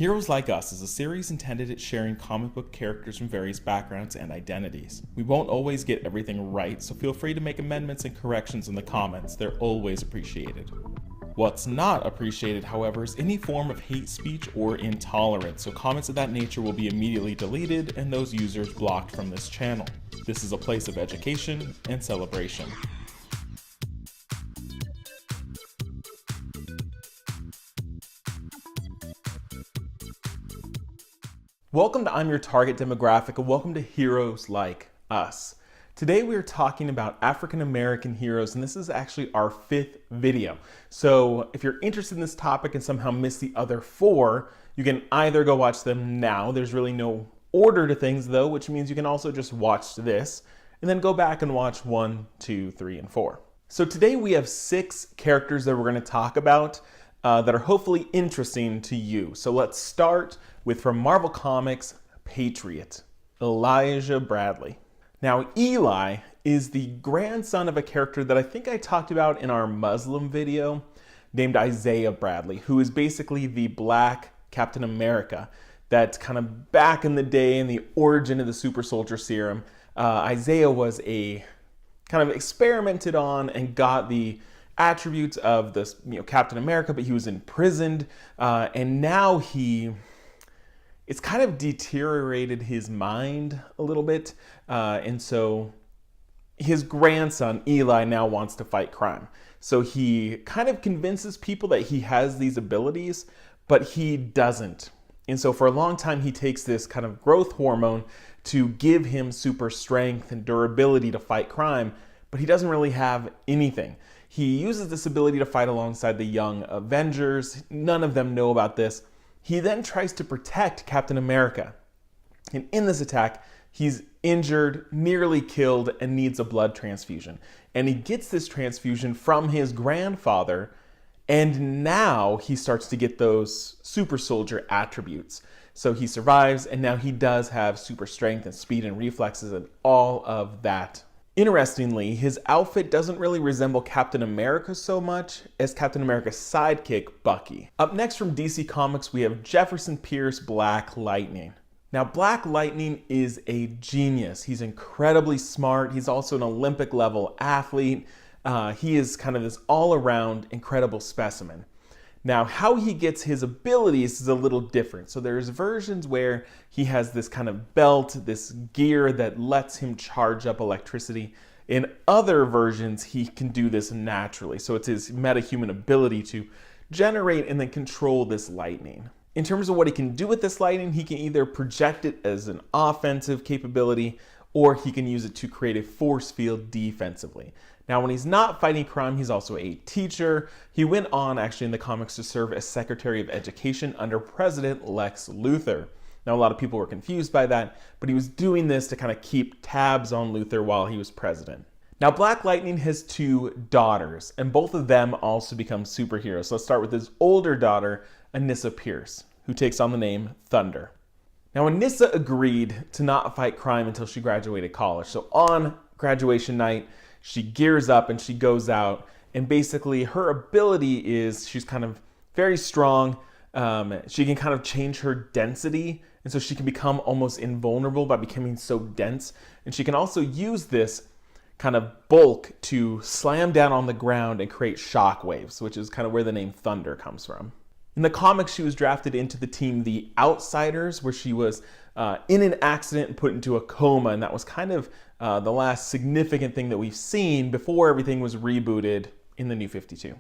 Heroes Like Us is a series intended at sharing comic book characters from various backgrounds and identities. We won't always get everything right, so feel free to make amendments and corrections in the comments. They're always appreciated. What's not appreciated, however, is any form of hate speech or intolerance, so comments of that nature will be immediately deleted and those users blocked from this channel. This is a place of education and celebration. Welcome to I'm Your Target Demographic, and welcome to Heroes Like Us. Today we are talking about African American heroes, and this is actually our 5th video. So if you're interested in this topic and somehow missed the other 4, you can either go watch them now. There's really no order to things though, which means you can also just watch this and then go back and watch 1, 2, 3, and 4. So today we have 6 characters that we're going to talk about that are hopefully interesting to you. So let's start with, from Marvel Comics, Patriot, Eli Bradley. Now, Eli is the grandson of a character that I think I talked about in our Muslim video named Isaiah Bradley, who is basically the Black Captain America that's kind of back in the day in the origin of the super soldier serum. Isaiah was a kind of experimented on and got the attributes of this, Captain America, but he was imprisoned, and now it's kind of deteriorated his mind a little bit, and so his grandson Eli now wants to fight crime. So he kind of convinces people that he has these abilities, but he doesn't. And so for a long time he takes this kind of growth hormone to give him super strength and durability to fight crime, but he doesn't really have anything. He uses this ability to fight alongside the Young Avengers. None of them know about this. He then tries to protect Captain America. And in this attack, he's injured, nearly killed, and needs a blood transfusion. And he gets this transfusion from his grandfather, and now he starts to get those super soldier attributes. So he survives, and now he does have super strength and speed and reflexes and all of that. Interestingly, his outfit doesn't really resemble Captain America so much as Captain America's sidekick, Bucky. Up next from DC Comics, we have Jefferson Pierce, Black Lightning. Now, Black Lightning is a genius. He's incredibly smart. He's also an Olympic level athlete. He is kind of this all-around incredible specimen. Now, how he gets his abilities is a little different. So there's versions where he has this kind of belt, this gear that lets him charge up electricity. In other versions, he can do this naturally. So it's his metahuman ability to generate and then control this lightning. In terms of what he can do with this lightning, he can either project it as an offensive capability, or he can use it to create a force field defensively. Now, when he's not fighting crime, he's also a teacher. He went on, actually, in the comics to serve as Secretary of Education under President Lex Luthor. Now, a lot of people were confused by that, but he was doing this to kind of keep tabs on Luthor while he was president. Now, Black Lightning has 2 daughters, and both of them also become superheroes. So let's start with his older daughter, Anissa Pierce, who takes on the name Thunder. Now, Anissa agreed to not fight crime until she graduated college. So on graduation night, she gears up and she goes out, and basically her ability is she's kind of very strong. She can kind of change her density, and so she can become almost invulnerable by becoming so dense. And she can also use this kind of bulk to slam down on the ground and create shock waves, which is kind of where the name Thunder comes from. In the comics, she was drafted into the team The Outsiders, where she was in an accident and put into a coma, and that was kind of the last significant thing that we've seen before everything was rebooted in the New 52.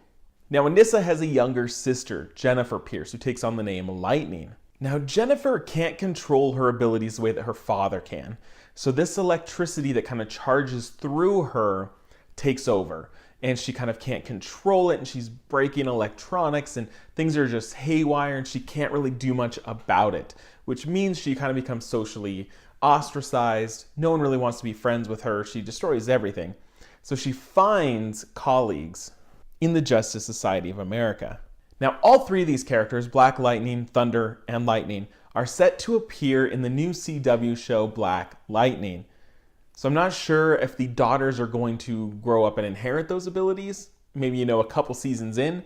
Now, Anissa has a younger sister, Jennifer Pierce, who takes on the name Lightning. Now, Jennifer can't control her abilities the way that her father can. So this electricity that kind of charges through her takes over, and she kind of can't control it, and she's breaking electronics, and things are just haywire, and she can't really do much about it, which means she kind of becomes socially ostracized. No one really wants to be friends with her. She destroys everything. So she finds colleagues in the Justice Society of America. Now, all 3 of these characters, Black Lightning, Thunder, and Lightning, are set to appear in the new CW show Black Lightning. So I'm not sure if the daughters are going to grow up and inherit those abilities, maybe, a couple seasons in.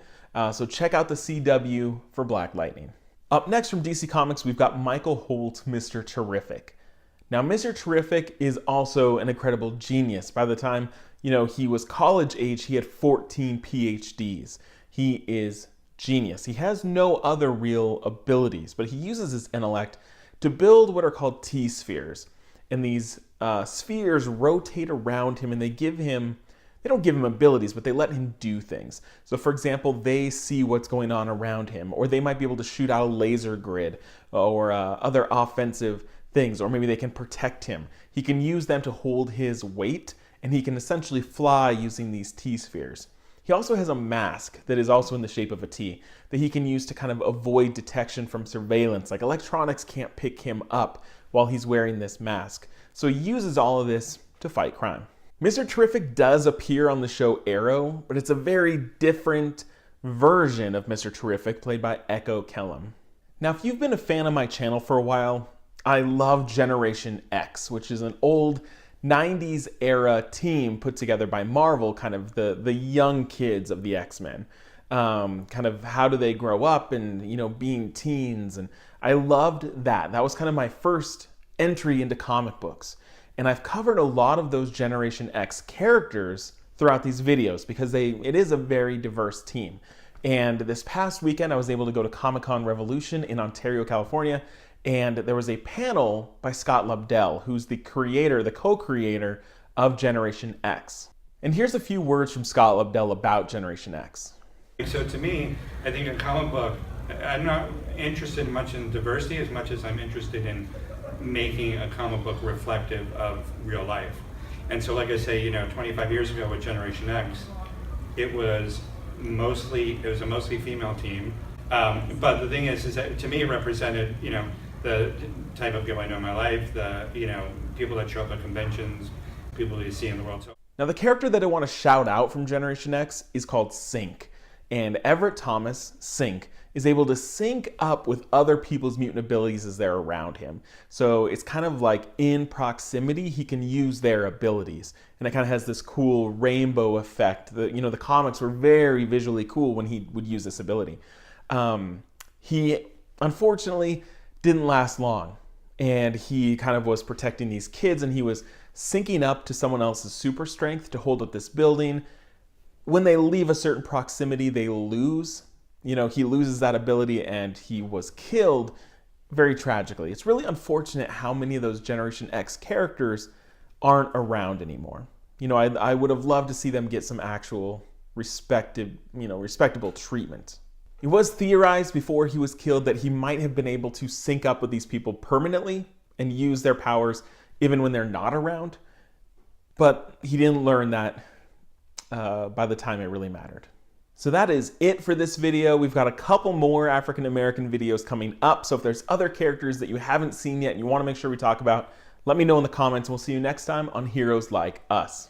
So check out the CW for Black Lightning. Up next from DC Comics, we've got Michael Holt, Mr. Terrific. Now, Mr. Terrific is also an incredible genius. By the time, he was college age, he had 14 PhDs. He is genius. He has no other real abilities, but he uses his intellect to build what are called T-spheres. And these spheres rotate around him, and they don't give him abilities, but they let him do things. So for example, they see what's going on around him, or they might be able to shoot out a laser grid or other offensive things, or maybe they can protect him. He can use them to hold his weight, and he can essentially fly using these T-spheres. He also has a mask that is also in the shape of a T that he can use to kind of avoid detection from surveillance. Like electronics can't pick him up while he's wearing this mask. So he uses all of this to fight crime. Mr. Terrific does appear on the show Arrow, but it's a very different version of Mr. Terrific played by Echo Kellum. Now, if you've been a fan of my channel for a while, I love Generation X, which is an old 90s era team put together by Marvel, kind of the young kids of the X-Men. Kind of how do they grow up and, being teens. And I loved that. That was kind of my first entry into comic books. And I've covered a lot of those Generation X characters throughout these videos because it is a very diverse team. And this past weekend, I was able to go to Comic-Con Revolution in Ontario, California, and there was a panel by Scott Lobdell, who's the co-creator of Generation X. And here's a few words from Scott Lobdell about Generation X. So to me, I think a comic book, I'm not interested much in diversity as much as I'm interested in making a comic book reflective of real life. And so like I say, 25 years ago with Generation X, it was a mostly female team. But the thing is that to me it represented, the type of people I know in my life, the, people that show up at conventions, people that you see in the world. So now the character that I want to shout out from Generation X is called Synch. And Everett Thomas, Synch, is able to sync up with other people's mutant abilities as they're around him. So it's kind of like in proximity, he can use their abilities. And it kind of has this cool rainbow effect. The comics were very visually cool when he would use this ability. He unfortunately didn't last long. And he kind of was protecting these kids, and he was syncing up to someone else's super strength to hold up this building. When they leave a certain proximity, they lose. He loses that ability, and he was killed very tragically. It's really unfortunate how many of those Generation X characters aren't around anymore. I would have loved to see them get some actual respectable treatment. It was theorized before he was killed that he might have been able to sync up with these people permanently and use their powers even when they're not around. But he didn't learn that by the time it really mattered. So that is it for this video. We've got a couple more African American videos coming up. So if there's other characters that you haven't seen yet and you want to make sure we talk about, let me know in the comments. We'll see you next time on Heroes Like Us.